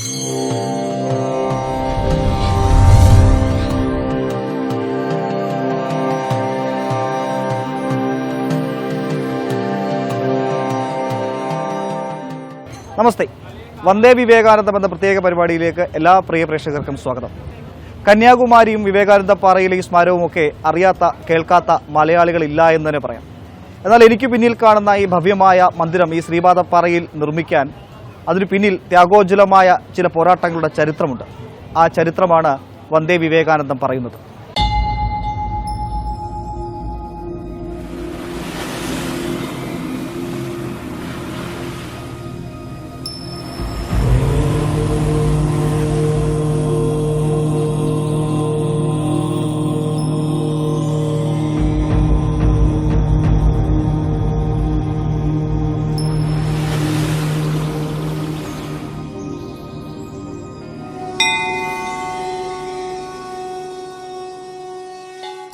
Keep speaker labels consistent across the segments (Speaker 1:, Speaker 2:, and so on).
Speaker 1: നമസ്തേ. വന്ദേ വിവേകാനന്ദം എന്ന പ്രത്യേക പരിപാടിയിലേക്ക് എല്ലാ പ്രിയ പ്രേക്ഷകർക്കും സ്വാഗതം. കന്യാകുമാരിയും വിവേകാനന്ദ പാറയിലെ ഈ സ്മാരകവുമൊക്കെ അറിയാത്ത കേൾക്കാത്ത മലയാളികളില്ല എന്ന് തന്നെ പറയാം. എന്നാൽ എനിക്ക് പിന്നിൽ കാണുന്ന ഈ ഭവ്യമായ മന്ദിരം ഈ ശ്രീപാദപ്പാറയിൽ നിർമ്മിക്കാൻ അതിനു പിന്നിൽ ത്യാഗോജ്വലമായ ചില പോരാട്ടങ്ങളുടെ ചരിത്രമുണ്ട്. ആ ചരിത്രമാണ് വന്ദേ വിവേകാനന്ദം പറയുന്നത്.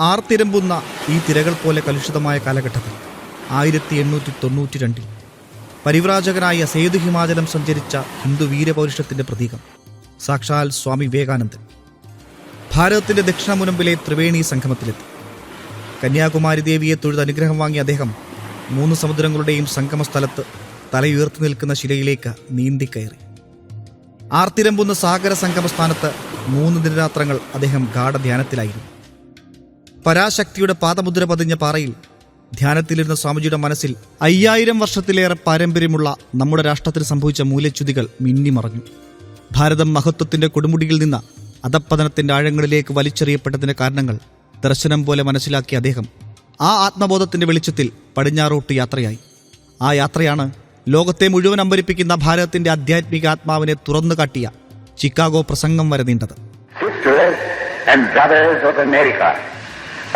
Speaker 1: ആർത്തിരമ്പുന്ന ഈ തിരകൾ പോലെ കലുഷിതമായ കാലഘട്ടത്തിൽ 1892 പരിവ്രാജകനായ സേതു ഹിമാചലം സഞ്ചരിച്ച ഹിന്ദു വീരപൗരുഷത്തിന്റെ പ്രതീകം സാക്ഷാൽ സ്വാമി വിവേകാനന്ദൻ ഭാരതത്തിന്റെ ദക്ഷിണമുനമ്പിലെ ത്രിവേണി സംഗമത്തിലെത്തി. കന്യാകുമാരി ദേവിയെ തൊഴുത് അനുഗ്രഹം വാങ്ങിയ അദ്ദേഹം 3 സമുദ്രങ്ങളുടെയും സംഗമസ്ഥലത്ത് തലയുയർത്തി നിൽക്കുന്ന ശിലയിലേക്ക് നീന്തിക്കയറി. ആർത്തിരമ്പുന്ന സാഗര സംഗമസ്ഥാനത്ത് 3 ദിനരാത്രങ്ങൾ അദ്ദേഹം ഗാഠധ്യാനത്തിലായിരുന്നു. പരാശക്തിയുടെ പാദമുദ്ര പതിഞ്ഞ പാറയിൽ ധ്യാനത്തിലിരുന്ന സ്വാമിജിയുടെ മനസ്സിൽ 5000 വർഷത്തിലേറെ പാരമ്പര്യമുള്ള നമ്മുടെ രാഷ്ട്രത്തിന് സംഭവിച്ച മൂല്യച്യുതികൾ മിന്നിമറഞ്ഞു. ഭാരതം മഹത്വത്തിന്റെ കൊടുമുടിയിൽ നിന്ന് അധപ്പതനത്തിന്റെ ആഴങ്ങളിലേക്ക് വലിച്ചെറിയപ്പെട്ടതിന്റെ കാരണങ്ങൾ ദർശനം പോലെ മനസ്സിലാക്കിയ അദ്ദേഹം ആ ആത്മബോധത്തിന്റെ വെളിച്ചത്തിൽ പടിഞ്ഞാറോട്ട് യാത്രയായി. ആ യാത്രയാണ് ലോകത്തെ മുഴുവൻ അമ്പരിപ്പിക്കുന്ന ഭാരതത്തിന്റെ ആധ്യാത്മിക ആത്മാവിനെ തുറന്നു കാട്ടിയ ചിക്കാഗോ പ്രസംഗം വരെ നീണ്ടത്.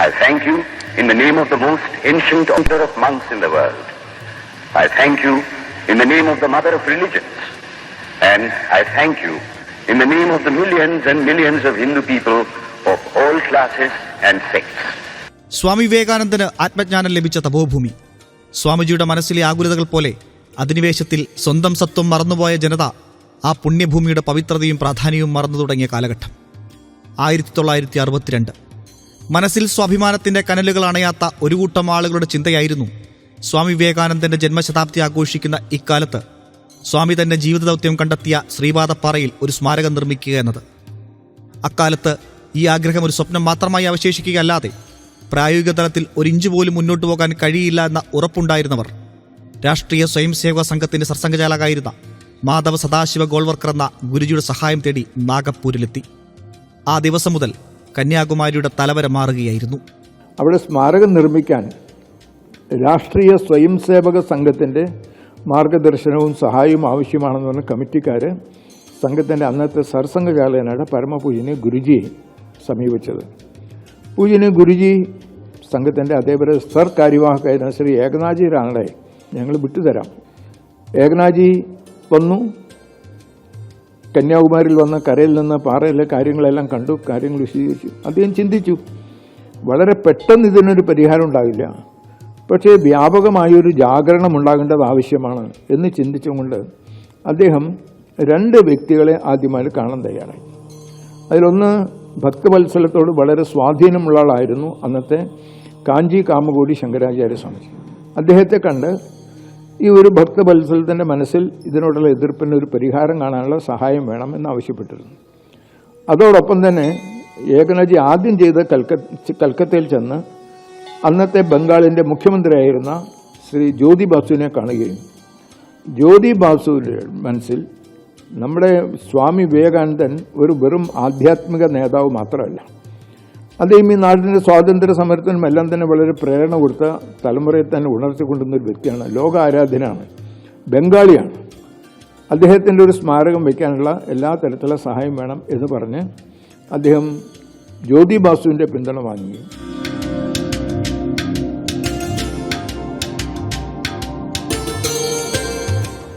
Speaker 2: I thank you in the name of the most ancient order of monks in the world. I thank you in the name of the mother of religions. And I thank you in the name of the millions and millions of Hindu people of all classes and sects.
Speaker 1: സ്വാമി വിവേകാനന്ദന് ആത്മജ്ഞാനം ലഭിച്ച തപോഭൂമി. സ്വാമിജിയുടെ മനസ്സിലെ ആകുലതകൾ പോലെ അധിനിവേശത്തിൽ സ്വന്തം സത്വം മറന്നുപോയ ജനത ആ പുണ്യഭൂമിയുടെ പവിത്രതയും പ്രാധാന്യവും മറന്നു തുടങ്ങിയ കാലഘട്ടം 1962. മനസ്സിൽ സ്വാഭിമാനത്തിന്റെ കനലുകൾ അണയാത്ത ഒരു കൂട്ടം ആളുകളുടെ ചിന്തയായിരുന്നു സ്വാമി വിവേകാനന്ദന്റെ ജന്മശതാബ്ദി ആഘോഷിക്കുന്ന ഇക്കാലത്ത് സ്വാമി തന്റെ ജീവിത ദൗത്യം കണ്ടെത്തിയ ശ്രീപാദപ്പാറയിൽ ഒരു സ്മാരകം നിർമ്മിക്കുക എന്നത്. അക്കാലത്ത് ഈ ആഗ്രഹം ഒരു സ്വപ്നം മാത്രമായി അവശേഷിക്കുകയല്ലാതെ പ്രായോഗിക തലത്തിൽ ഒരു ഇഞ്ച് പോലും മുന്നോട്ടു പോകാൻ കഴിയില്ല എന്ന ഉറപ്പുണ്ടായിരുന്നവർ രാഷ്ട്രീയ സ്വയംസേവക സംഘത്തിന്റെ സർസംഘചാലകായിരുന്ന മാധവ സദാശിവ ഗോൾവർക്കർ എന്ന ഗുരുജിയുടെ സഹായം തേടി നാഗപ്പൂരിലെത്തി. ആ ദിവസം മുതൽ കന്യാകുമാരിയുടെ തലവര മാറുകയായിരുന്നു.
Speaker 3: അവിടെ സ്മാരകം നിർമ്മിക്കാൻ രാഷ്ട്രീയ സ്വയംസേവക സംഘത്തിൻ്റെ മാർഗദർശനവും സഹായവും ആവശ്യമാണെന്ന് പറഞ്ഞ കമ്മിറ്റിക്കാർ സംഘത്തിൻ്റെ അന്നത്തെ സർസംഘചാലകനായ പരമപൂജനീയ ഗുരുജിയെ സമീപിച്ചത്. പൂജനീയ ഗുരുജി സംഘത്തിൻ്റെ അതേപോലെ സർ കാര്യവാഹകായിരുന്ന ശ്രീ ഏകനാഥജി റാണടെ ഞങ്ങൾ വിട്ടുതരാം. ഏകനാഥജി വന്നു. കന്യാകുമാരിയിൽ വന്ന കരയിൽ നിന്ന് പാറയിലെ കാര്യങ്ങളെല്ലാം കണ്ടു, കാര്യങ്ങൾ വിശദീകരിച്ചു. അദ്ദേഹം ചിന്തിച്ചു, വളരെ പെട്ടെന്ന് ഇതിനൊരു പരിഹാരം ഉണ്ടാകില്ല, പക്ഷേ വ്യാപകമായൊരു ജാഗരണം ഉണ്ടാകേണ്ടത് ആവശ്യമാണ് എന്ന് ചിന്തിച്ചുകൊണ്ട് അദ്ദേഹം 2 വ്യക്തികളെ ആദ്യമായി കാണാൻ തയ്യാറായി. അതിലൊന്ന് ഭക്തവത്സലത്തോട് വളരെ സ്വാധീനമുള്ള ആളായിരുന്നു അന്നത്തെ കാഞ്ചി കാമകോടി ശങ്കരാചാര്യ സ്വാമിജി. അദ്ദേഹത്തെ കണ്ട് ഈ ഒരു ഭക്തവത്സലത്തിൻ്റെ മനസ്സിൽ ഇതിനോടുള്ള എതിർപ്പിന് ഒരു പരിഹാരം കാണാനുള്ള സഹായം വേണം എന്നാവശ്യപ്പെട്ടിരുന്നു. അതോടൊപ്പം തന്നെ ഏകനാഥജി ആദ്യം ചെയ്ത് കൽക്കത്തയിൽ ചെന്ന് അന്നത്തെ ബംഗാളിൻ്റെ മുഖ്യമന്ത്രിയായിരുന്ന ശ്രീ ജ്യോതി ബാസുവിനെ കാണുകയും ജ്യോതി ബാസുവിൻ്റെ മനസ്സിൽ നമ്മുടെ സ്വാമി വിവേകാനന്ദൻ ഒരു വെറും ആധ്യാത്മിക നേതാവ് മാത്രമല്ല, അദ്ദേഹം ഈ നാടിൻ്റെ സ്വാതന്ത്ര്യ സമരത്തിനും എല്ലാം തന്നെ വളരെ പ്രേരണ കൊടുത്ത തലമുറയെ തന്നെ ഉണർത്തിക്കൊണ്ടുവന്നൊരു വ്യക്തിയാണ്, ലോക ആരാധനാണ്, ബംഗാളിയാണ്. അദ്ദേഹത്തിൻ്റെ ഒരു സ്മാരകം വയ്ക്കാനുള്ള എല്ലാ തരത്തിലുള്ള സഹായം വേണം എന്ന് പറഞ്ഞ് അദ്ദേഹം ജ്യോതി ബാസുവിൻ്റെ പിന്തുണ വാങ്ങി.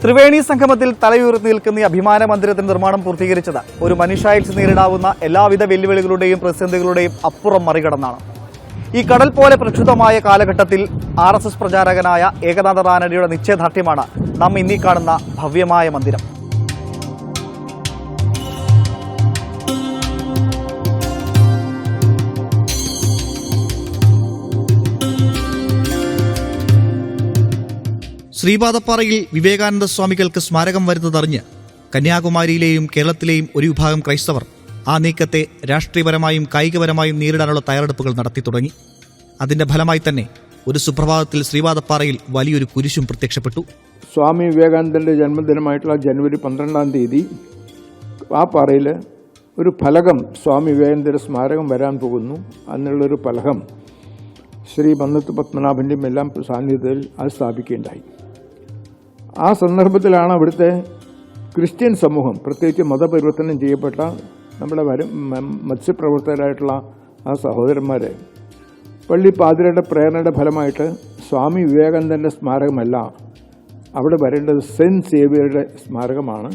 Speaker 1: ത്രിവേണി സംഗമത്തിൽ തലയുയർത്തി നിൽക്കുന്ന ഈ അഭിമാന മന്ദിരത്തിന്റെ നിർമ്മാണം പൂർത്തീകരിച്ചത് ഒരു മനുഷ്യായുസ് നേരിടാവുന്ന എല്ലാവിധ വെല്ലുവിളികളുടെയും പ്രതിസന്ധികളുടെയും അപ്പുറം മറികടന്നാണ്. ഈ കടൽ പോലെ പ്രക്ഷുബ്ധമായ കാലഘട്ടത്തിൽ RSS പ്രചാരകനായ ഏകനാഥ റാനഡിയുടെ നിശ്ചയദാർഢ്യമാണ് നാം ഇന്നീ കാണുന്ന ഭവ്യമായ മന്ദിരം. ശ്രീപാദപ്പാറയിൽ വിവേകാനന്ദ സ്വാമികൾക്ക് സ്മാരകം വരുന്നതറിഞ്ഞ് കന്യാകുമാരിയിലെയും കേരളത്തിലെയും ഒരു വിഭാഗം ക്രൈസ്തവർ ആ നീക്കത്തെ രാഷ്ട്രീയപരമായും കായികപരമായും നേരിടാനുള്ള തയ്യാറെടുപ്പുകൾ നടത്തി തുടങ്ങി. അതിന്റെ ഫലമായി തന്നെ ഒരു സുപ്രഭാതത്തിൽ ശ്രീപാദപ്പാറയിൽ വലിയൊരു കുരിശും പ്രത്യക്ഷപ്പെട്ടു.
Speaker 3: സ്വാമി വിവേകാനന്ദൻ്റെ ജന്മദിനമായിട്ടുള്ള ജനുവരി 12-ാം തീയതി ആ പാറയിൽ ഒരു ഫലകം സ്വാമി വിവേകാനന്ദൻ്റെ സ്മാരകം വരാൻ പോകുന്നു എന്നുള്ളൊരു ഫലകം ശ്രീ മന്നത്ത് പത്മനാഭൻ്റെയും എല്ലാം സാന്നിധ്യത്തിൽ അത് സ്ഥാപിക്കുകയുണ്ടായി. ആ സന്ദർഭത്തിലാണ് അവിടുത്തെ ക്രിസ്ത്യൻ സമൂഹം, പ്രത്യേകിച്ച് മതപരിവർത്തനം ചെയ്യപ്പെട്ട നമ്മുടെ മത്സ്യപ്രവർത്തകരായിട്ടുള്ള ആ സഹോദരന്മാരെ പള്ളി പാതിരയുടെ പ്രേരണയുടെ ഫലമായിട്ട് സ്വാമി വിവേകാനന്ദൻ്റെ സ്മാരകമല്ല അവിടെ വരേണ്ടത് സെൻറ്റ് സേവിയറുടെ സ്മാരകമാണ്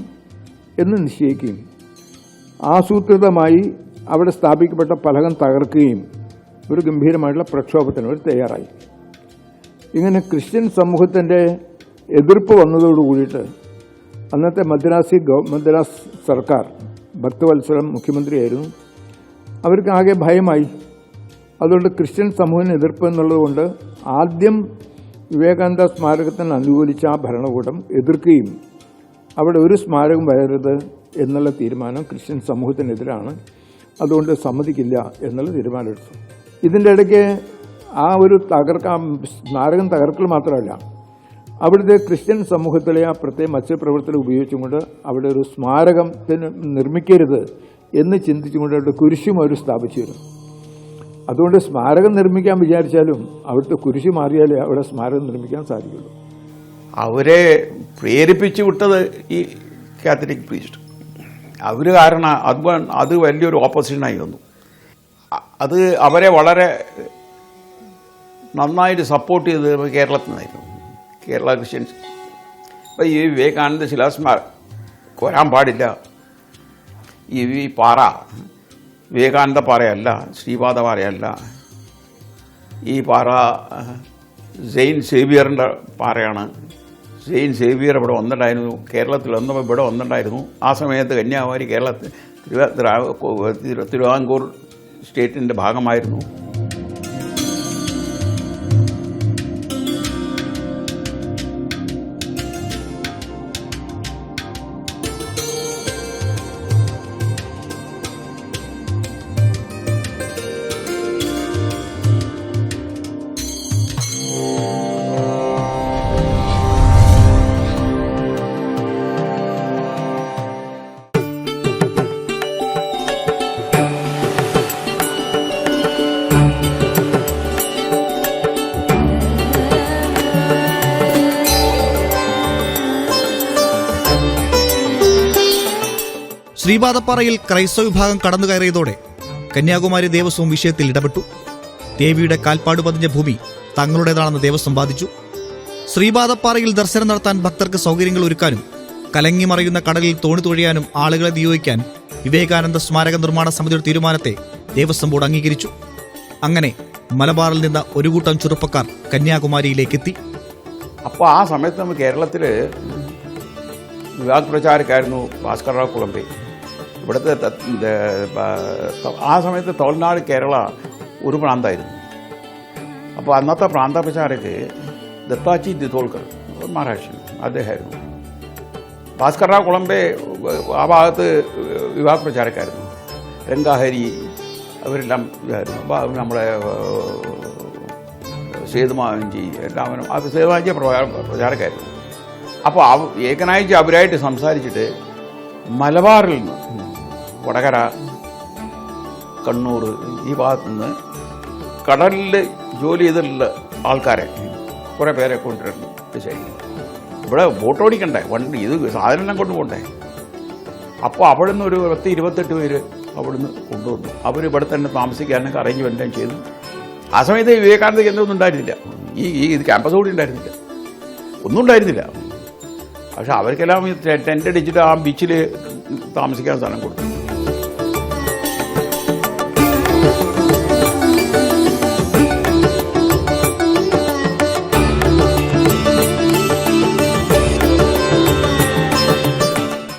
Speaker 3: എന്ന് നിശ്ചയിക്കുകയും ആസൂത്രിതമായി അവിടെ സ്ഥാപിക്കപ്പെട്ട ഫലകം തകർക്കുകയും ഒരു ഗംഭീരമായിട്ടുള്ള പ്രക്ഷോഭത്തിന് അവർ തയ്യാറായി. ഇങ്ങനെ ക്രിസ്ത്യൻ സമൂഹത്തിൻ്റെ എതിർപ്പ് വന്നതോടുകൂടിയിട്ട് അന്നത്തെ മദ്രാസ് സർക്കാർ, ഭക്തവത്സരം മുഖ്യമന്ത്രിയായിരുന്നു, അവർക്ക് ആകെ ഭയമായി. അതുകൊണ്ട് ക്രിസ്ത്യൻ സമൂഹത്തിന് എതിർപ്പ് എന്നുള്ളതുകൊണ്ട് ആദ്യം വിവേകാനന്ദ സ്മാരകത്തിന് അനുകൂലിച്ച ആ ഭരണകൂടം എതിർക്കുകയും അവിടെ ഒരു സ്മാരകം വരരുത് എന്നുള്ള തീരുമാനം ക്രിസ്ത്യൻ സമൂഹത്തിനെതിരാണ്, അതുകൊണ്ട് സമ്മതിക്കില്ല എന്നുള്ള തീരുമാനമെടുത്തു. ഇതിൻ്റെ ഇടയ്ക്ക് ആ ഒരു സ്മാരകം തകർക്കൽ മാത്രമല്ല, അവിടുത്തെ ക്രിസ്ത്യൻ സമൂഹത്തിലെ ആ പ്രത്യേക മത്സ്യപ്രവർത്തനം ഉപയോഗിച്ചുകൊണ്ട് അവിടെ ഒരു സ്മാരകത്തിന് നിർമ്മിക്കരുത് എന്ന് ചിന്തിച്ചുകൊണ്ട് അവിടെ കുരിശും അവർ സ്ഥാപിച്ചിരുന്നു. അതുകൊണ്ട് സ്മാരകം നിർമ്മിക്കാൻ വിചാരിച്ചാലും അവിടുത്തെ കുരിശ് മാറിയാലേ അവിടെ സ്മാരകം നിർമ്മിക്കാൻ സാധിക്കുള്ളൂ.
Speaker 4: അവരെ പ്രേരിപ്പിച്ചു വിട്ടത് ഈ കാത്തലിക് പ്രീസ്റ്റ്. അവർ കാരണം അത് വലിയൊരു ഓപ്പോസിഷനായി വന്നു. അത് അവരെ വളരെ നന്നായിട്ട് സപ്പോർട്ട് ചെയ്തത് കേരളത്തിൽ നിന്നായിരുന്നു, കേരള ക്രിസ്ത്യൻസ്. അപ്പോൾ ഈ വിവേകാനന്ദ ശിലാസ്മാരകം വരാൻ പാടില്ല, ഈ പാറ വിവേകാനന്ദ പാറയല്ല, ശ്രീപാദ പാറയല്ല, ഈ പാറ സെയിൻറ്റ് സേവിയറിൻ്റെ പാറയാണ്. സെയിൻറ്റ് സേവിയർ ഇവിടെ വന്നിട്ടുണ്ടായിരുന്നു, കേരളത്തിൽ വന്നപ്പോൾ ഇവിടെ വന്നിട്ടുണ്ടായിരുന്നു. ആ സമയത്ത് കന്യാകുമാരി കേരളത്തിൽ തിരുവിതാംകൂർ സ്റ്റേറ്റിൻ്റെ ഭാഗമായിരുന്നു.
Speaker 1: ശ്രീപാദപ്പാറയിൽ ക്രൈസ്തവ വിഭാഗം കടന്നുകയറിയതോടെ കന്യാകുമാരി ദേവസ്വം വിഷയത്തിൽ ഇടപെട്ടു. ദേവിയുടെ കാൽപ്പാട് പതിഞ്ഞ ഭൂമി തങ്ങളുടേതാണെന്ന് ദേവസ്വം വാദിച്ചു. ശ്രീപാദപ്പാറയിൽ ദർശനം നടത്താൻ ഭക്തർക്ക് സൗകര്യങ്ങൾ ഒരുക്കാനും കലങ്ങിമറയുന്ന കടലിൽ തോണി തുഴയാനും ആളുകളെ നിയോഗിക്കാൻ വിവേകാനന്ദ സ്മാരക നിർമ്മാണ സമിതിയുടെ തീരുമാനത്തെ ദേവസ്വം ബോർഡ് അംഗീകരിച്ചു. അങ്ങനെ മലബാറിൽ നിന്ന് ഒരു കൂട്ടം ചെറുപ്പക്കാർ കന്യാകുമാരിയിലേക്കെത്തി.
Speaker 4: അപ്പോൾ ആ സമയത്ത് നമ്മൾ കേരളത്തിൽ വിവാദ പ്രചാരക്കായിരുന്നു ഭാസ്കർറാവ് കുളമ്പെ. ഇവിടുത്തെ ആ സമയത്ത് തമിഴ്നാട് കേരള ഒരു പ്രാന്തമായിരുന്നു. അപ്പോൾ അന്നത്തെ പ്രാന്ത പ്രചാരക്ക് ദത്താജി ദിതോൾക്കർ മഹാരാഷ്ട്രൻ അദ്ദേഹമായിരുന്നു. ഭാസ്കർറാവ് കുളമ്പെ ആ ഭാഗത്ത് വിവാദ പ്രചാരക്കായിരുന്നു. രംഗാഹരി അവരെല്ലാം ഇതായിരുന്നു. നമ്മുടെ സേതുമാവൻജി എല്ലാവരും അത് സേതുമാവൻജി പ്രചാരക്കായിരുന്നു. അപ്പോൾ ഏകനായിച്ച് അവരായിട്ട് സംസാരിച്ചിട്ട് മലബാറിൽ നിന്ന് വടകര, കണ്ണൂർ ഈ ഭാഗത്തുനിന്ന് കടലിൽ ജോലി ചെയ്തിട്ടുള്ള ആൾക്കാരെ കുറേ പേരെ കൊണ്ടുവരുന്നു. ശരി, ഇവിടെ ബോട്ട് ഓടിക്കണ്ടേ, വണ്ടി ഇത് സാധനം കൊണ്ടുപോകണ്ടേ. അപ്പോൾ അവിടെ നിന്ന് ഒരു 28 പേര് അവിടുന്ന് കൊണ്ടുവന്നു. അവർ ഇവിടെ തന്നെ താമസിക്കാനൊക്കെ അറേഞ്ച്മെൻറ്റും ചെയ്തു. ആ സമയത്ത് വിവേകാനന്ദ കേന്ദ്രമൊന്നും ഉണ്ടായിരുന്നില്ല, ഈ ക്യാമ്പസ് കൂടി ഉണ്ടായിരുന്നില്ല, ഒന്നും ഉണ്ടായിരുന്നില്ല. പക്ഷെ അവർക്കെല്ലാം ടെൻ്റ് അടിച്ചിട്ട് ആ ബീച്ചിൽ താമസിക്കാൻ സ്ഥലം കൊടുത്തു.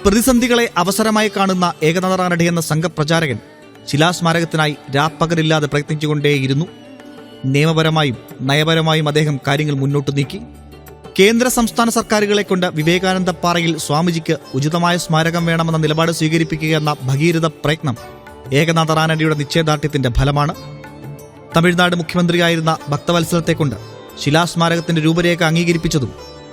Speaker 1: പ്രതിസന്ധികളെ അവസരമായി കാണുന്ന ഏകനാഥറാനഡി എന്ന സംഘപ്രചാരകൻ ശിലാസ്മാരകത്തിനായി രാപ്പകലില്ലാതെ പ്രയത്നിച്ചുകൊണ്ടേയിരുന്നു. നിയമപരമായും നയപരമായും അദ്ദേഹം കാര്യങ്ങൾ മുന്നോട്ട് നീക്കി. കേന്ദ്ര സംസ്ഥാന സർക്കാരുകളെ കൊണ്ട് വിവേകാനന്ദ പാറയിൽ സ്വാമിജിക്ക് ഉചിതമായ സ്മാരകം വേണമെന്ന നിലപാട് സ്വീകരിപ്പിക്കുക എന്ന ഭഗീരഥ പ്രയത്നം ഏകനാഥ റാനഡിയുടെ നിശ്ചയദാർഢ്യത്തിന്റെ ഫലമാണ്. തമിഴ്നാട് മുഖ്യമന്ത്രിയായിരുന്ന ഭക്തവത്സലത്തെക്കൊണ്ട് ശിലാസ്മാരകത്തിന്റെ രൂപരേഖ അംഗീകരിപ്പിച്ചതും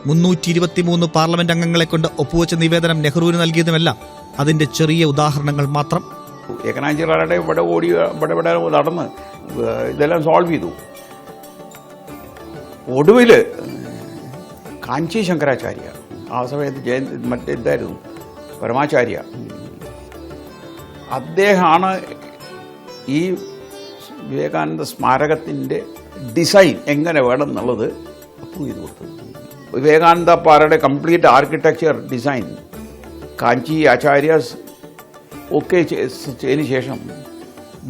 Speaker 1: 323 പാർലമെന്റ് അംഗങ്ങളെ കൊണ്ട് ഒപ്പുവെച്ച നിവേദനം നെഹ്റുവിന് നൽകിയതുമെല്ലാം അതിന്റെ ചെറിയ ഉദാഹരണങ്ങൾ മാത്രം.
Speaker 4: ഏകനാഥ് റാനഡെ ഇവിടെ ഓടി ഇവിടെ നടന്ന് ഇതെല്ലാം സോൾവ് ചെയ്തു. ഒടുവിൽ കാഞ്ചി ശങ്കരാചാര്യ, ആ സമയത്ത് മറ്റെന്തായിരുന്നു പരമാചാര്യ, അദ്ദേഹമാണ് ഈ വിവേകാനന്ദ സ്മാരകത്തിൻ്റെ ഡിസൈൻ എങ്ങനെ വേണം എന്നുള്ളത് അപ്രൂവ് ചെയ്ത് കൊടുത്തത്. വിവേകാനന്ദ പാറയുടെ കംപ്ലീറ്റ് ആർക്കിടെക്ചർ ഡിസൈൻ കാഞ്ചി ആചാര്യാസ് ഒക്കെ ചെയ്തതിന് ശേഷം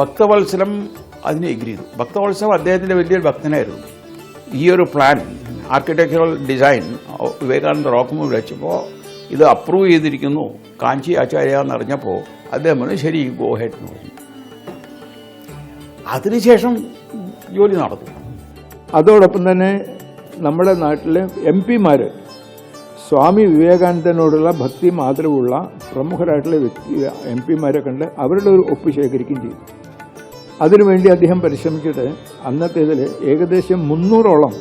Speaker 4: ഭക്തവത്സലം അതിനെ എഗ്രി ചെയ്തു. ഭക്തവത്സലം അദ്ദേഹത്തിൻ്റെ വലിയൊരു ഭക്തനായിരുന്നു. ഈ ഒരു പ്ലാൻ ആർക്കിടെക്ചറൽ ഡിസൈൻ വിവേകാനന്ദ റോക്കുമ്പോൾ വെച്ചപ്പോൾ ഇത് അപ്രൂവ് ചെയ്തിരിക്കുന്നു കാഞ്ചി ആചാര്യ എന്നറിഞ്ഞപ്പോൾ അദ്ദേഹം പറഞ്ഞു ശരി ഗോ ഹെഡ് എന്ന് പറഞ്ഞു. അതിനുശേഷം ജോലി നടന്നു.
Speaker 3: അതോടൊപ്പം തന്നെ നമ്മുടെ നാട്ടിലെ MP-മാർ സ്വാമി വിവേകാനന്ദനോടുള്ള ഭക്തി ആദരവുള്ള പ്രമുഖരായിട്ടുള്ള MP-മാരെ കണ്ട് അവരുടെ ഒരു ഒപ്പ് ശേഖരിക്കുകയും ചെയ്തു. അതിനുവേണ്ടി അദ്ദേഹം പരിശ്രമിച്ചിട്ട് അന്നത്തേതിൽ ഏകദേശം 300ഓളം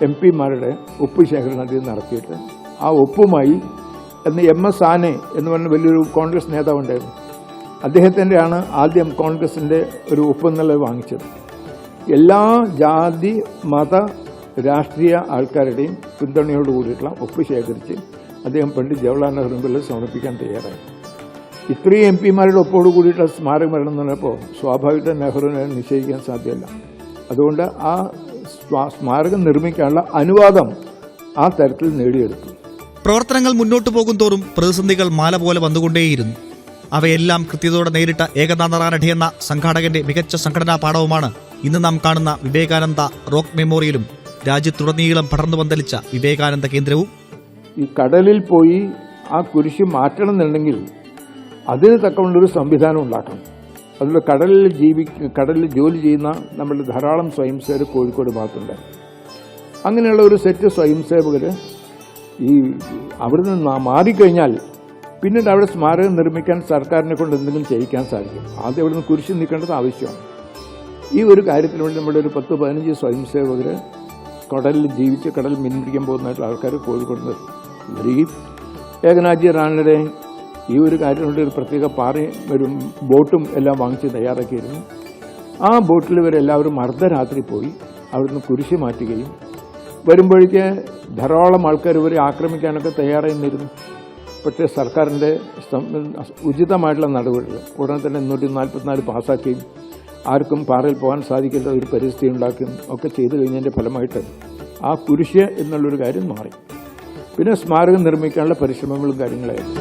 Speaker 3: MP-മാരുടെ ഒപ്പ് ശേഖരണം അദ്ദേഹം നടത്തിയിട്ട് ആ ഒപ്പുമായി എന്ന് MS ആനെ എന്ന് പറഞ്ഞ വലിയൊരു കോൺഗ്രസ് നേതാവുണ്ടായിരുന്നു. അദ്ദേഹത്തിൻ്റെയാണ് ആദ്യം കോൺഗ്രസിൻ്റെ ഒരു ഒപ്പ് എന്നുള്ളത് വാങ്ങിച്ചത്. എല്ലാ ജാതി മത രാഷ്ട്രീയ ആൾക്കാരുടെയും പിന്തുണയോട് കൂടിയിട്ടുള്ള ഒപ്പ് ശേഖരിച്ച് അദ്ദേഹം പണ്ഡിറ്റ് ജവഹർലാൽ നെഹ്റുവിൽ സമർപ്പിക്കാൻ തയ്യാറായി. ഇത്രയും MP-മാരുടെ ഒപ്പോട് കൂടിയിട്ടുള്ള സ്മാരകം വരണം എന്ന് പറഞ്ഞപ്പോൾ സ്വാഭാവികമായിട്ടും നെഹ്റുവിനെ നിശ്ചയിക്കാൻ സാധ്യമല്ല. അതുകൊണ്ട് ആ സ്മാരകം നിർമ്മിക്കാനുള്ള അനുവാദം ആ തരത്തിൽ നേടിയെടുത്തു.
Speaker 1: പ്രവർത്തനങ്ങൾ മുന്നോട്ടു പോകും തോറും പ്രതിസന്ധികൾ മാല പോലെ വന്നുകൊണ്ടേയിരുന്നു. അവയെല്ലാം കൃത്യതയോടെ നേരിട്ട ഏകനാഥ റാനഡെ എന്ന സംഘാടകന്റെ മികച്ച സംഘടനാ പാഠവുമാണ് ഇന്ന് നാം കാണുന്ന വിവേകാനന്ദ റോക്ക് മെമ്മോറിയലും രാജ്യത്തുടനീളം പടർന്നു പന്തലിച്ച വിവേകാനന്ദ കേന്ദ്രവും.
Speaker 3: ഈ കടലിൽ പോയി ആ കുരിശ് മാറ്റണം എന്നുണ്ടെങ്കിൽ അതിന് തക്കമുള്ളൊരു സംവിധാനം ഉണ്ടാക്കണം. അതുപോലെ കടലിൽ ജോലി ചെയ്യുന്ന നമ്മളുടെ ധാരാളം സ്വയംസേവകർ കോഴിക്കോട് ഭാഗത്തുണ്ട്. അങ്ങനെയുള്ള ഒരു സെറ്റ് സ്വയംസേവകർ ഈ അവിടുന്ന് മാറിക്കഴിഞ്ഞാൽ പിന്നീട് അവിടെ സ്മാരകം നിർമ്മിക്കാൻ സർക്കാരിനെ കൊണ്ട് എന്തെങ്കിലും ചെയ്യിക്കാൻ സാധിക്കും. ആദ്യം അവിടുന്ന് കുരിശ് നിൽക്കേണ്ടത് ആവശ്യമാണ്. ഈ ഒരു കാര്യത്തിന് വേണ്ടി നമ്മുടെ ഒരു 10-15 സ്വയംസേവകർ കടലിൽ ജീവിച്ച് കടൽ മീൻ പിടിക്കാൻ പോകുന്നതായിട്ടുള്ള ആൾക്കാർ കോഴിക്കോട് വരികയും ഏകനാഥ് റാനഡെ ഈ ഒരു കാര്യത്തിനുവേണ്ടി ഒരു പ്രത്യേക പാറയും ഒരു ബോട്ടും എല്ലാം വാങ്ങിച്ച് തയ്യാറാക്കിയിരുന്നു. ആ ബോട്ടിൽ ഇവരെല്ലാവരും അർദ്ധരാത്രി പോയി അവിടുന്ന് കുരിശ് മാറ്റുകയും വരുമ്പോഴേക്ക് ധാരാളം ആൾക്കാർ ഇവരെ ആക്രമിക്കാനൊക്കെ തയ്യാറായി നിന്നിരുന്നു. പക്ഷേ സർക്കാരിൻ്റെ ഉചിതമായിട്ടുള്ള നടപടികൾ ഉടനെ തന്നെ 144 പാസ്സാക്കുകയും ആർക്കും പാറയിൽ പോകാൻ സാധിക്കാത്ത ഒരു പരിസ്ഥിതി ഉണ്ടാക്കുകയും ഒക്കെ ചെയ്തു കഴിഞ്ഞതിൻ്റെ ഫലമായിട്ട് ആ കുരിശ് എന്നുള്ളൊരു കാര്യം മാറി. പിന്നെ സ്മാരകം നിർമ്മിക്കാനുള്ള പരിശ്രമങ്ങളും കാര്യങ്ങളായിരുന്നു.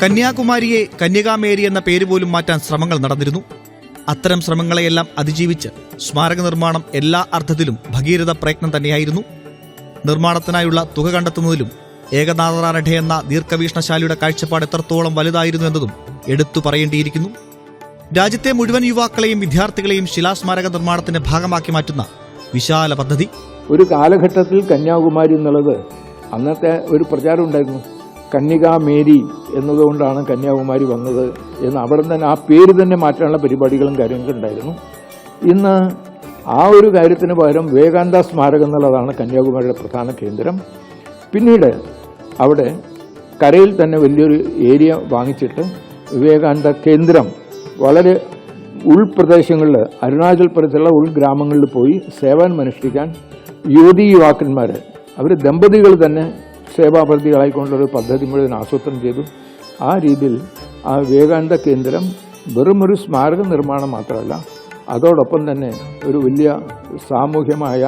Speaker 1: കന്യാകുമാരിയെ കന്യകാമേരി എന്ന പേര് പോലും മാറ്റാൻ ശ്രമങ്ങൾ നടന്നിരുന്നു. അത്തരം ശ്രമങ്ങളെയെല്ലാം അതിജീവിച്ച് സ്മാരക നിർമ്മാണം എല്ലാ അർത്ഥത്തിലും ഭഗീരഥ പ്രയത്നം തന്നെയായിരുന്നു. നിർമ്മാണത്തിനായുള്ള തുക കണ്ടെത്തുന്നതിലും ഏകനാഥ റാനഡെ എന്ന ദീർഘവീക്ഷണശാലിയുടെ കാഴ്ചപ്പാട് എത്രത്തോളം വലുതായിരുന്നു എന്നതും എടുത്തു പറയേണ്ടിയിരിക്കുന്നു. രാജ്യത്തെ മുഴുവൻ യുവാക്കളെയും വിദ്യാർത്ഥികളെയും ശിലാസ്മാരക നിർമ്മാണത്തിന്റെ ഭാഗമാക്കി മാറ്റുന്ന വിശാല പദ്ധതി.
Speaker 3: ഒരു കാലഘട്ടത്തിൽ കന്യാകുമാരി എന്നുള്ളത് അന്നത്തെ ഒരു പ്രചാരം ഉണ്ടായിരുന്നു. കന്യകാമേരി എന്നതുകൊണ്ടാണ് കന്യാകുമാരി വന്നത് എന്ന് അവിടെ തന്നെ ആ പേര് തന്നെ മാറ്റാനുള്ള പരിപാടികളും കാര്യങ്ങളും ഉണ്ടായിരുന്നു. ഇന്ന് ആ ഒരു കാര്യത്തിന് പകരം വിവേകാനന്ദ സ്മാരകം എന്നുള്ളതാണ് കന്യാകുമാരിയുടെ പ്രധാന കേന്ദ്രം. പിന്നീട് അവിടെ കരയിൽ തന്നെ വലിയൊരു ഏരിയ വാങ്ങിച്ചിട്ട് വിവേകാനന്ദ കേന്ദ്രം വളരെ ഉൾപ്രദേശങ്ങളിൽ അരുണാചൽ പ്രദേശത്തുള്ള ഉൾഗ്രാമങ്ങളിൽ പോയി സേവനമനുഷ്ഠിക്കാൻ യുവാക്കന്മാർ അവർ ദമ്പതികൾ തന്നെ സേവാപദ്ധതികളായിക്കൊണ്ടൊരു പദ്ധതി മുഴുവൻ ആസൂത്രണം ചെയ്തു. ആ രീതിയിൽ ആ വിവേകാനന്ദ കേന്ദ്രം വെറുമൊരു സ്മാരക നിർമ്മാണം മാത്രമല്ല, അതോടൊപ്പം തന്നെ ഒരു വലിയ സാമൂഹ്യമായ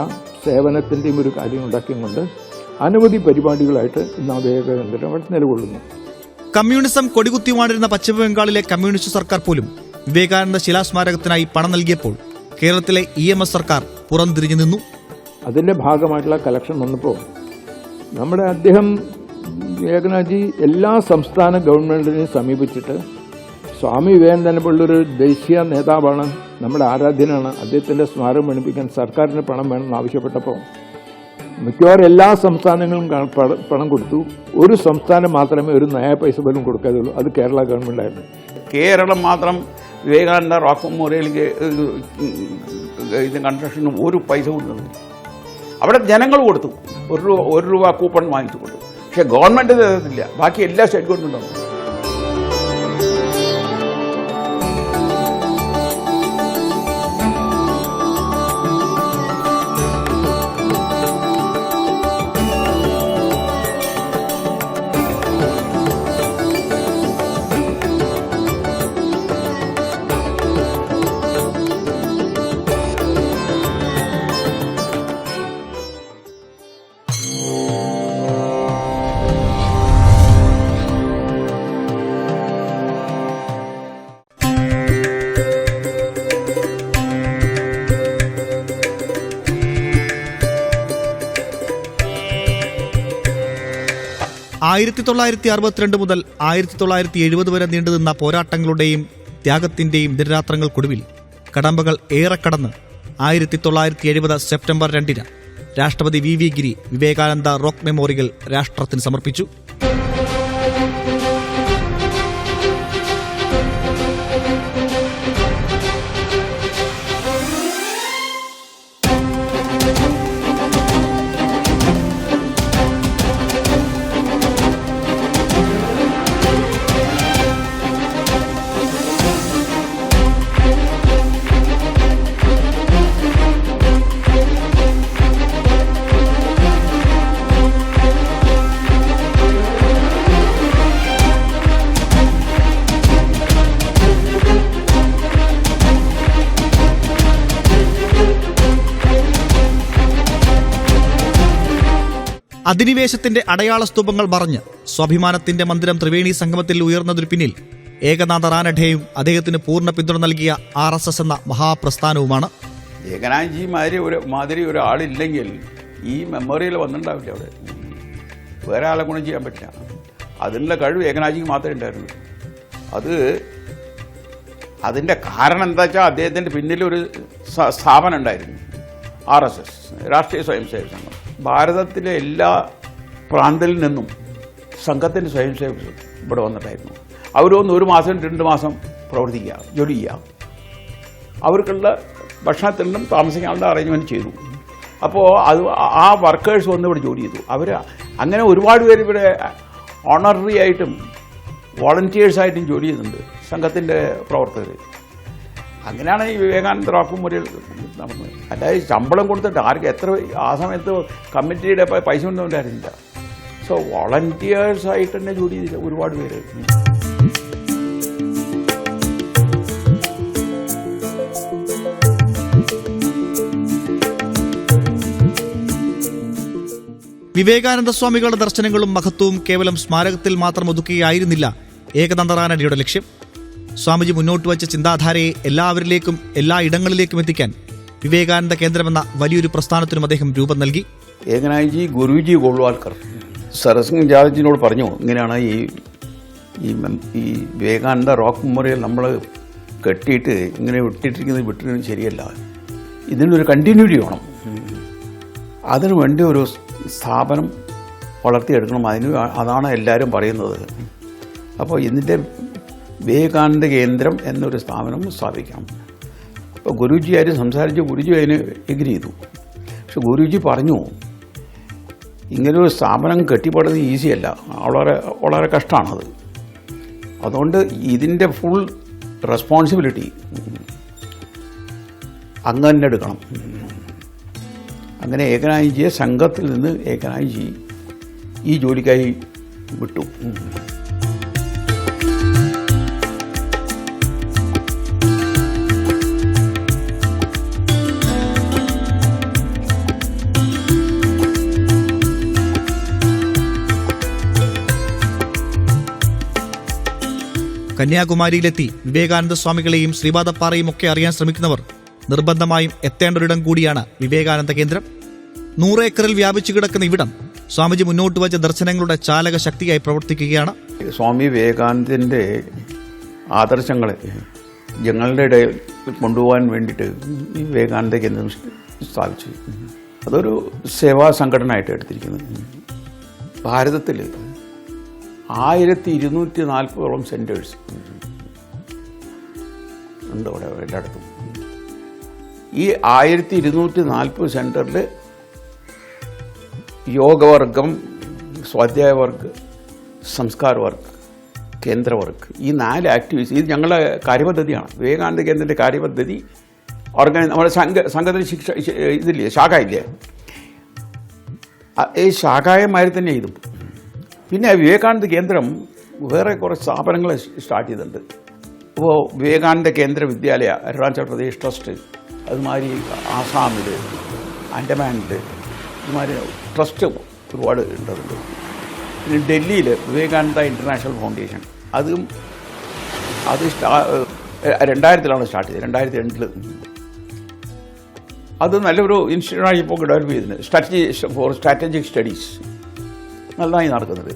Speaker 3: സേവനത്തിൻ്റെയും ഒരു കാര്യം ഉണ്ടാക്കിയുകൊണ്ട് അനവധി പരിപാടികളായിട്ട് ഇന്ന് ആ വിവേകാനന്ദ അവിടെ നിലകൊള്ളുന്നു.
Speaker 1: കമ്മ്യൂണിസം കൊടികുത്തിവാണിരുന്ന പശ്ചിമബംഗാളിലെ കമ്മ്യൂണിസ്റ്റ് സർക്കാർ പോലും വിവേകാനന്ദ ശിലാസ്മാരകത്തിനായി പണം നൽകിയപ്പോൾ കേരളത്തിലെ EMS സർക്കാർ പുറംതിരിഞ്ഞു നിന്നു.
Speaker 3: അതിൻ്റെ ഭാഗമായിട്ടുള്ള കലക്ഷൻ വന്നപ്പോൾ നമ്മുടെ അദ്ദേഹം ഏകനാഥ്ജി എല്ലാ സംസ്ഥാന ഗവൺമെൻറ്റിനെയും സമീപിച്ചിട്ട് സ്വാമി വിവേകാനന്ദനെ പോലുള്ളൊരു ദേശീയ നേതാവാണ്, നമ്മുടെ ആരാധ്യനാണ്. അദ്ദേഹത്തിൻ്റെ സ്മാരകം പണിപ്പിക്കാൻ സർക്കാരിന് പണം വേണമെന്ന് ആവശ്യപ്പെട്ടപ്പോൾ മിക്കവാറും എല്ലാ സംസ്ഥാനങ്ങളും പണം കൊടുത്തു. ഒരു സംസ്ഥാനം മാത്രമേ ഒരു നയ പൈസ പോലും കൊടുക്കാതുള്ളൂ, അത് കേരള ഗവൺമെൻറ്റായിരുന്നു.
Speaker 4: കേരളം മാത്രം വിവേകാനന്ദ റോക്ക് മെമ്മോറിയലിലേക്ക് ഇത് കൺസ്ട്രക്ഷന് ഒരു പൈസ കൊടുക്കുന്നത് അവിടെ ജനങ്ങൾ കൊടുത്തു. ഒരു രൂപ കൂപ്പൺ വാങ്ങിച്ചു കൊടുത്തു. പക്ഷേ ഗവൺമെൻറ് തരത്തില്ല, ബാക്കി എല്ലാ സ്റ്റേറ്റ് ഗവൺമെൻറ്റും.
Speaker 1: ആയിരത്തി 1962 മുതൽ 1970 വരെ നീണ്ടുനിന്ന പോരാട്ടങ്ങളുടെയും ത്യാഗത്തിന്റെയും ദിനരാത്രങ്ങൾക്കൊടുവിൽ കടമ്പകൾ ഏറെ കടന്ന് 1970 സെപ്റ്റംബർ 2 രാഷ്ട്രപതി വി ഗിരി വിവേകാനന്ദ റോക്ക് മെമ്മോറിയൽ രാഷ്ട്രത്തിന് സമർപ്പിച്ചു. അധിനിവേശത്തിന്റെ അടയാള സ്തൂപങ്ങൾ മറഞ്ഞ് സ്വാഭിമാനത്തിന്റെ മന്ദിരം ത്രിവേണി സംഗമത്തിൽ ഉയർന്നതിനു പിന്നിൽ ഏകനാഥ റാനഡെയും അദ്ദേഹത്തിന് പൂർണ്ണ പിന്തുണ നൽകിയ RSS എന്ന മഹാപ്രസ്ഥാനവുമാണ്.
Speaker 4: ഏകനാഥ്ജി മാതിരി ഒരാളില്ലെങ്കിൽ ഈ മെമ്മോറിയൽ വന്നിട്ടുണ്ടാവില്ല. അവിടെ വേറെ ആളെ ഗുണം ചെയ്യാൻ പറ്റില്ല. അതിനുള്ള കഴിവ് ഏകനാഥ്ജിക്ക് മാത്രമേ ഉണ്ടായിരുന്നു. അതിൻ്റെ കാരണം എന്താ വെച്ചാൽ അദ്ദേഹത്തിൻ്റെ പിന്നിലൊരു സ്ഥാപനം ഉണ്ടായിരുന്നു, RSS, രാഷ്ട്രീയ സ്വയംസേവക സംഘം. ഭാരതത്തിലെ എല്ലാ പ്രാന്തത്തിൽ നിന്നും സംഘത്തിൻ്റെ സ്വയംസേവകർ ഇവിടെ വന്നിട്ടായിരുന്നു. അവരൊന്ന് 1 മാസം 2 മാസം പ്രവർത്തിക്കുക, ജോലി ചെയ്യുക. അവർക്കുള്ള ഭക്ഷണത്തിൽ നിന്നും താമസിക്കാനുള്ള അറേഞ്ച്മെൻറ്റ് ചെയ്തു. അപ്പോൾ ആ വർക്കേഴ്സ് വന്ന് ഇവിടെ ജോലി ചെയ്തു. അവർ അങ്ങനെ ഒരുപാട് പേര് ഇവിടെ ഓണററി ആയിട്ടും വോളണ്ടിയേഴ്സായിട്ടും ജോലി ചെയ്യുന്നുണ്ട്, സംഘത്തിൻ്റെ പ്രവർത്തകർ. അങ്ങനെയാണ് ഈ വിവേകാനന്ദ റോക്ക് മെമ്മോറിയൽ നടന്നത്. അല്ലാതെ ശമ്പളം കൊടുത്തിട്ട് ആർക്ക് ആ സമയത്ത് കമ്മിറ്റിയുടെ പൈസ ഒന്നും ഉണ്ടായിരുന്നില്ല. സോ വോളണ്ടിയേഴ്സായിട്ട് തന്നെ ജോലി ചെയ്തില്ല ഒരുപാട് പേര്.
Speaker 1: വിവേകാനന്ദ സ്വാമികളുടെ ദർശനങ്ങളും മഹത്വവും കേവലം സ്മാരകത്തിൽ മാത്രം ഒതുക്കുകയായിരുന്നില്ല ഏകനാഥ റാനഡെയുടെ ലക്ഷ്യം. സ്വാമിജി മുന്നോട്ട് വച്ച ചിന്താധാരയെ എല്ലാവരിലേക്കും എല്ലാ ഇടങ്ങളിലേക്കും എത്തിക്കാൻ വിവേകാനന്ദ കേന്ദ്രമെന്ന വലിയൊരു പ്രസ്ഥാനത്തിനും അദ്ദേഹം രൂപം നൽകി.
Speaker 4: ഏകനാഥ്ജി ഗുരുജി ഗോൾവാൾക്കർ സരസിംഗ് ജാദജിനോട് പറഞ്ഞു, ഇങ്ങനെയാണ് ഈ വിവേകാനന്ദ റോക്ക് മെമ്മോറിയൽ നമ്മൾ കെട്ടിയിട്ട് ഇങ്ങനെ വിട്ടിട്ട് ശരിയല്ല, ഇതിനൊരു കണ്ടിന്യൂറ്റി വേണം, അതിനു വേണ്ടി ഒരു സ്ഥാപനം വളർത്തിയെടുക്കണം, അതാണ് എല്ലാവരും പറയുന്നത്. അപ്പോൾ ഇതിൻ്റെ വിവേകാനന്ദ കേന്ദ്രം എന്നൊരു സ്ഥാപനം സ്ഥാപിക്കണം. അപ്പോൾ ഗുരുജി ആരും സംസാരിച്ച് ഗുരുജി അതിന് എഗ്രി ചെയ്തു. പക്ഷെ ഗുരുജി പറഞ്ഞു, ഇങ്ങനൊരു സ്ഥാപനം കെട്ടിപ്പടുന്നത് ഈസിയല്ല, വളരെ വളരെ കഷ്ടമാണത്. അതുകൊണ്ട് ഇതിൻ്റെ ഫുൾ റെസ്പോൺസിബിലിറ്റി അങ്ങ് തന്നെ എടുക്കണം. അങ്ങനെ ഏകനാഥ്ജിയെ സംഘത്തിൽ നിന്ന് ഏകനാഥ്ജി ഈ ജോലിക്കായി വിട്ടു.
Speaker 1: കന്യാകുമാരിയിലെത്തി വിവേകാനന്ദ സ്വാമികളെയും ശ്രീപാദപ്പാറയും ഒക്കെ അറിയാൻ ശ്രമിക്കുന്നവർ നിർബന്ധമായും എത്തേണ്ട ഒരിടം കൂടിയാണ് വിവേകാനന്ദ കേന്ദ്രം. 100 ഏക്കറിൽ വ്യാപിച്ചു കിടക്കുന്ന ഇവിടം സ്വാമിജി മുന്നോട്ട് വച്ച ദർശനങ്ങളുടെ ചാലക ശക്തിയായി പ്രവർത്തിക്കുകയാണ്.
Speaker 4: സ്വാമി വിവേകാനന്ദൻ്റെ ആദർശങ്ങളെ ജനങ്ങളുടെ ഇടയിൽ കൊണ്ടുപോകാൻ വേണ്ടിയിട്ട് ഈ വിവേകാനന്ദ കേന്ദ്രം സ്ഥാപിച്ചു. അതൊരു സേവാ സംഘടനയായിട്ട് എടുത്തിരിക്കുന്നത്. ഭാരതത്തിൽ 1240 സെൻറ്റേഴ്സ് ഉണ്ട് അവിടെ എല്ലായിടത്തും. ഈ 1240 സെൻറ്ററിൽ യോഗവർഗം, സ്വാധ്യായ വർഗ്, സംസ്കാർ വർഗ്, കേന്ദ്ര വർഗ്, ഈ 4 ആക്ടിവിറ്റീസ് ഇത് ഞങ്ങളുടെ കാര്യപദ്ധതിയാണ്. വിവേകാനന്ദ കേന്ദ്രത്തിൻ്റെ കാര്യപദ്ധതി നമ്മുടെ സംഘത്തിൽ ഇതില്ലേ, ശാഖ ഇല്ലേ, ഈ ശാഖായമാരി തന്നെ ഇതും. പിന്നെ വിവേകാനന്ദ കേന്ദ്രം വേറെ കുറേ സ്ഥാപനങ്ങൾ സ്റ്റാർട്ട് ചെയ്തിട്ടുണ്ട്. ഇപ്പോൾ വിവേകാനന്ദ കേന്ദ്ര വിദ്യാലയ അരുണാചൽ പ്രദേശ് ട്രസ്റ്റ്, അതുമാതിരി ആസാമിൽ, ആൻഡമാനിൽ ഇതുമാതിരി ട്രസ്റ്റ് ഒരുപാട് ഉണ്ടതുണ്ട്. പിന്നെ ഡൽഹിയിൽ വിവേകാനന്ദ ഇൻ്റർനാഷണൽ ഫൗണ്ടേഷൻ, അത് 2000 സ്റ്റാർട്ട് ചെയ്തത്, 2002. അത് നല്ലൊരു ഇൻസ്റ്റിറ്റ്യൂട്ടാണ് ഇപ്പോൾ ഡെവലപ്പ് ചെയ്തിട്ടുണ്ട്, സ്ട്രാറ്റജിക് സ്റ്റഡീസ് നല്ലതായി നടക്കുന്നത്.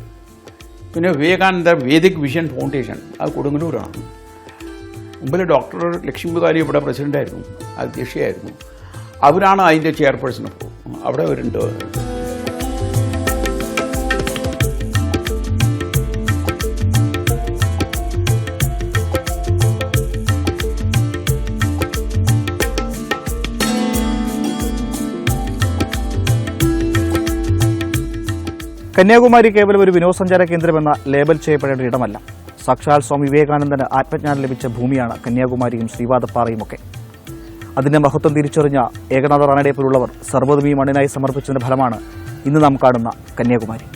Speaker 4: പിന്നെ വിവേകാനന്ദ വേദിക് വിഷൻ ഫൗണ്ടേഷൻ, അത് കൊടുങ്ങല്ലൂരാണ്. മുമ്പിൽ ഡോക്ടർ ലക്ഷ്മികാരി ഇവിടെ പ്രസിഡൻ്റായിരുന്നു, അധ്യക്ഷയായിരുന്നു. അവരാണ് അതിൻ്റെ ചെയർപേഴ്സൺ. ഇപ്പോൾ അവിടെ അവരുണ്ട്.
Speaker 1: കന്യാകുമാരി കേവലം ഒരു വിനോദസഞ്ചാര കേന്ദ്രമെന്ന ലേബൽ ചെയ്യപ്പെടേണ്ട ഇടമല്ല. സാക്ഷാൽ സ്വാമി വിവേകാനന്ദന് ആത്മജ്ഞാനം ലഭിച്ച ഭൂമിയാണ് കന്യാകുമാരിയും ശ്രീപാദപ്പാറയുമൊക്കെ. അതിന്റെ മഹത്വം തിരിച്ചറിഞ്ഞ ഏകനാഥ റാണയെ പോലുള്ളവർ സർവ്വതും ഈ മണ്ണിനായി സമർപ്പിച്ചതിന്റെ ഫലമാണ് ഇന്ന് നാം കാണുന്ന കന്യാകുമാരി.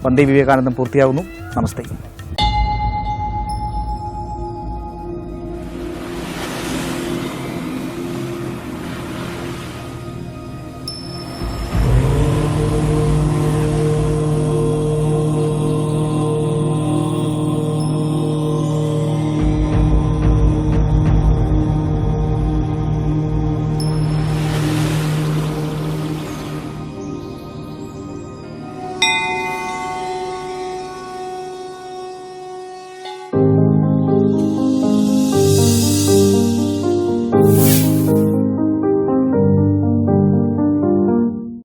Speaker 1: വന്ദേ വിവേകാനന്ദം പൂർത്തിയാകുന്നു. നമസ്തേ.